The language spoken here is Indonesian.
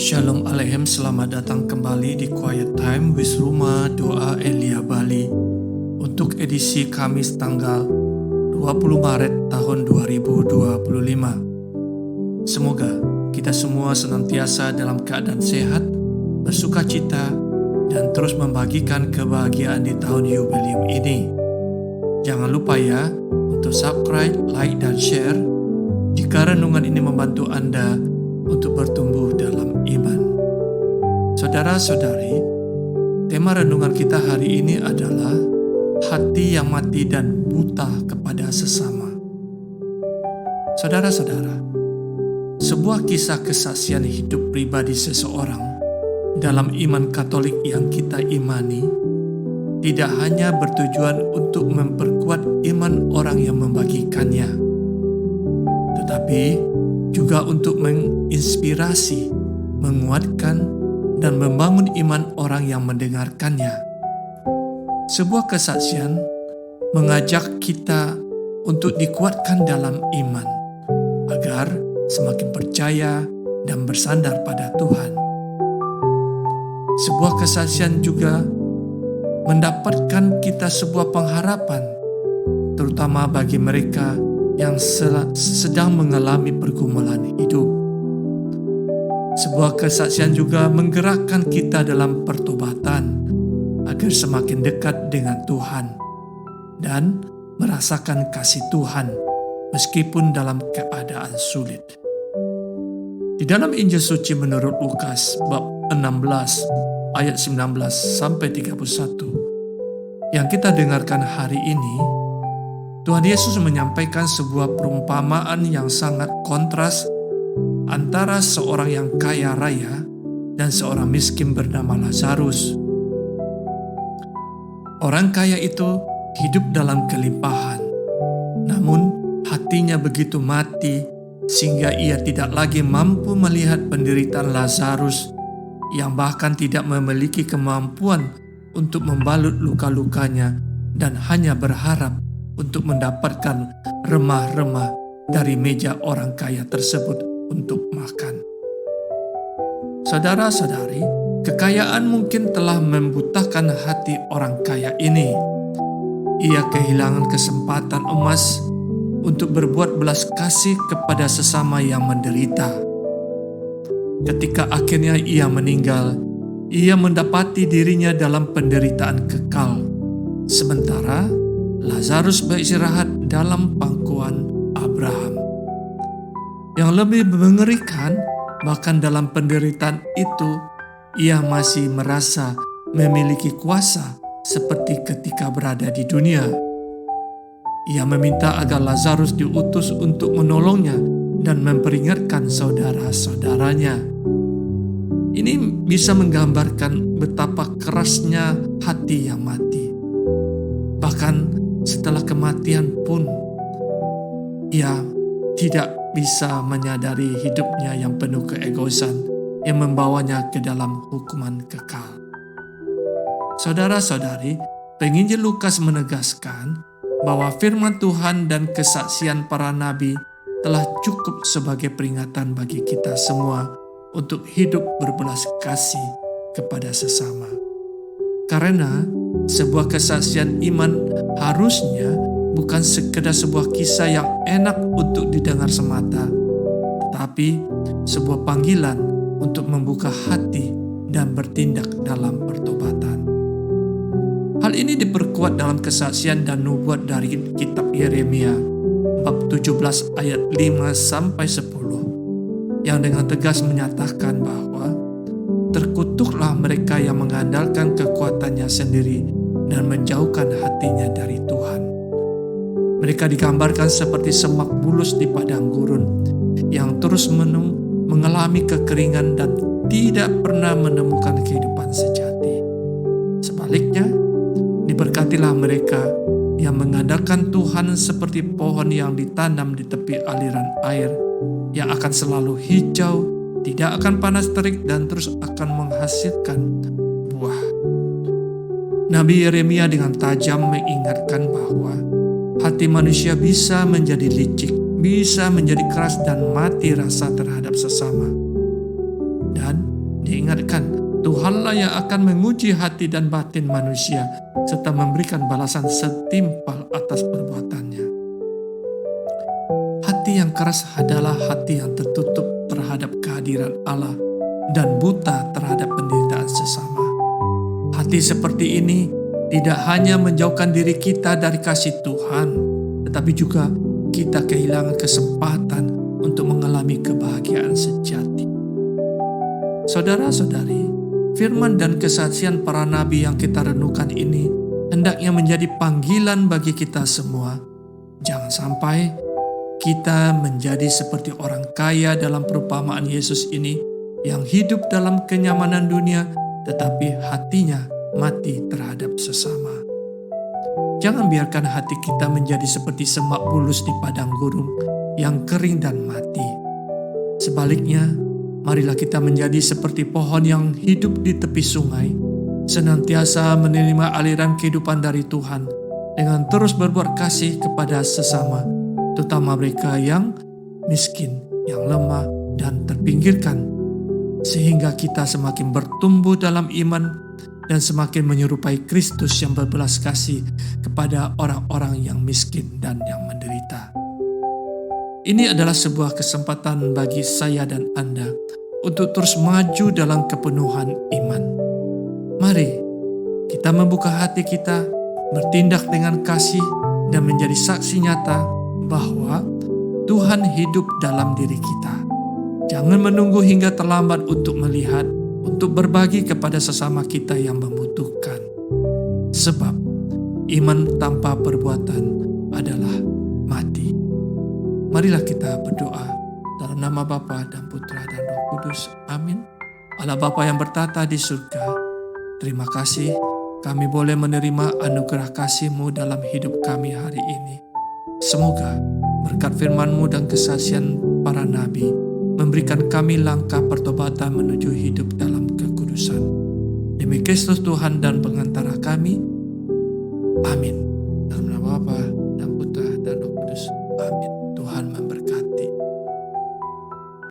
Shalom Alehem, selamat datang kembali di Quiet Time with Rumah Doa Elia Bali untuk edisi Kamis tanggal 20 Maret tahun 2025. Semoga kita semua senantiasa dalam keadaan sehat, bersukacita, dan terus membagikan kebahagiaan di tahun jubileum ini. Jangan lupa ya untuk subscribe, like, dan share jika renungan ini membantu Anda untuk bertumbuh dalam iman. Saudara-saudari, tema renungan kita hari ini adalah hati yang mati dan buta kepada sesama. Saudara-saudara, sebuah kisah kesaksian hidup pribadi seseorang dalam iman Katolik yang kita imani tidak hanya bertujuan untuk memperkuat iman orang yang membagikannya, tetapi juga untuk menginspirasi, menguatkan, dan membangun iman orang yang mendengarkannya. Sebuah kesaksian mengajak kita untuk dikuatkan dalam iman, agar semakin percaya dan bersandar pada Tuhan. Sebuah kesaksian juga mendapatkan kita sebuah pengharapan, terutama bagi mereka yang sedang mengalami pergumulan hidup. Sebuah kesaksian juga menggerakkan kita dalam pertobatan agar semakin dekat dengan Tuhan dan merasakan kasih Tuhan meskipun dalam keadaan sulit. Di dalam Injil Suci menurut Lukas bab 16 ayat 19 sampai 31 yang kita dengarkan hari ini, Tuhan Yesus menyampaikan sebuah perumpamaan yang sangat kontras antara seorang yang kaya raya dan seorang miskin bernama Lazarus. Orang kaya itu hidup dalam kelimpahan, namun hatinya begitu mati sehingga ia tidak lagi mampu melihat penderitaan Lazarus yang bahkan tidak memiliki kemampuan untuk membalut luka-lukanya dan hanya berharap untuk mendapatkan remah-remah dari meja orang kaya tersebut untuk makan. Saudara-saudari, kekayaan mungkin telah membutakan hati orang kaya ini. Ia kehilangan kesempatan emas untuk berbuat belas kasih kepada sesama yang menderita. Ketika akhirnya ia meninggal, ia mendapati dirinya dalam penderitaan kekal, sementara Lazarus beristirahat dalam pangkuan Abraham. Yang lebih mengerikan, bahkan dalam penderitaan itu, ia masih merasa memiliki kuasa seperti ketika berada di dunia. Ia meminta agar Lazarus diutus untuk menolongnya dan memperingatkan saudara-saudaranya. Ini bisa menggambarkan betapa kerasnya hati yang mati. Bahkan setelah kematian pun, ia tidak bisa menyadari hidupnya yang penuh keegoisan yang membawanya ke dalam hukuman kekal. Saudara-saudari, penginjil Lukas menegaskan bahwa firman Tuhan dan kesaksian para nabi telah cukup sebagai peringatan bagi kita semua untuk hidup berbelas kasih kepada sesama. Karena sebuah kesaksian iman harusnya bukan sekedar sebuah kisah yang enak untuk didengar semata, tetapi sebuah panggilan untuk membuka hati dan bertindak dalam pertobatan. Hal ini diperkuat dalam kesaksian dan nubuat dari kitab Yeremia bab 17 ayat 5 sampai 10 yang dengan tegas menyatakan bahwa terkutuklah mereka yang mengandalkan kekuatannya sendiri dan menjauhkan hatinya dari Tuhan. Mereka digambarkan seperti semak bulus di padang gurun yang terus mengalami kekeringan dan tidak pernah menemukan kehidupan sejati. Sebaliknya, diberkatilah mereka yang mengandalkan Tuhan seperti pohon yang ditanam di tepi aliran air yang akan selalu hijau, tidak akan panas terik, dan terus akan menghasilkan buah. Nabi Yeremia dengan tajam mengingatkan bahwa hati manusia bisa menjadi licik, bisa menjadi keras dan mati rasa terhadap sesama. Dan diingatkan, Tuhanlah yang akan menguji hati dan batin manusia serta memberikan balasan setimpal atas perbuatannya. Hati yang keras adalah hati yang tertutup terhadap kehadiran Allah dan buta terhadap penderitaan sesama. Hati seperti ini tidak hanya menjauhkan diri kita dari kasih Tuhan, tetapi juga kita kehilangan kesempatan untuk mengalami kebahagiaan sejati. Saudara-saudari, firman dan kesaksian para nabi yang kita renungkan ini hendaknya menjadi panggilan bagi kita semua. Jangan sampai kita menjadi seperti orang kaya dalam perumpamaan Yesus ini yang hidup dalam kenyamanan dunia tetapi hatinya mati terhadap sesama. Jangan biarkan hati kita menjadi seperti semak bulus di padang gurun yang kering dan mati. Sebaliknya, marilah kita menjadi seperti pohon yang hidup di tepi sungai, senantiasa menerima aliran kehidupan dari Tuhan dengan terus berbuat kasih kepada sesama, terutama mereka yang miskin, yang lemah, dan terpinggirkan, sehingga kita semakin bertumbuh dalam iman dan semakin menyerupai Kristus yang berbelas kasih kepada orang-orang yang miskin dan yang menderita. Ini adalah sebuah kesempatan bagi saya dan Anda untuk terus maju dalam kepenuhan iman. Mari kita membuka hati kita, bertindak dengan kasih, dan menjadi saksi nyata bahwa Tuhan hidup dalam diri kita. Jangan menunggu hingga terlambat untuk melihat, untuk berbagi kepada sesama kita yang membutuhkan. Sebab iman tanpa perbuatan adalah mati. Marilah kita berdoa dalam nama Bapa dan Putra dan Roh Kudus. Amin. Allah Bapa yang bertata di surga, terima kasih kami boleh menerima anugerah kasih-Mu dalam hidup kami hari ini. Semoga berkat firman-Mu dan kesaksian para nabi memberikan kami langkah pertobatan menuju hidup dalam kekudusan. Demi Kristus Tuhan dan pengantara kami. Amin. Dalam nama Bapa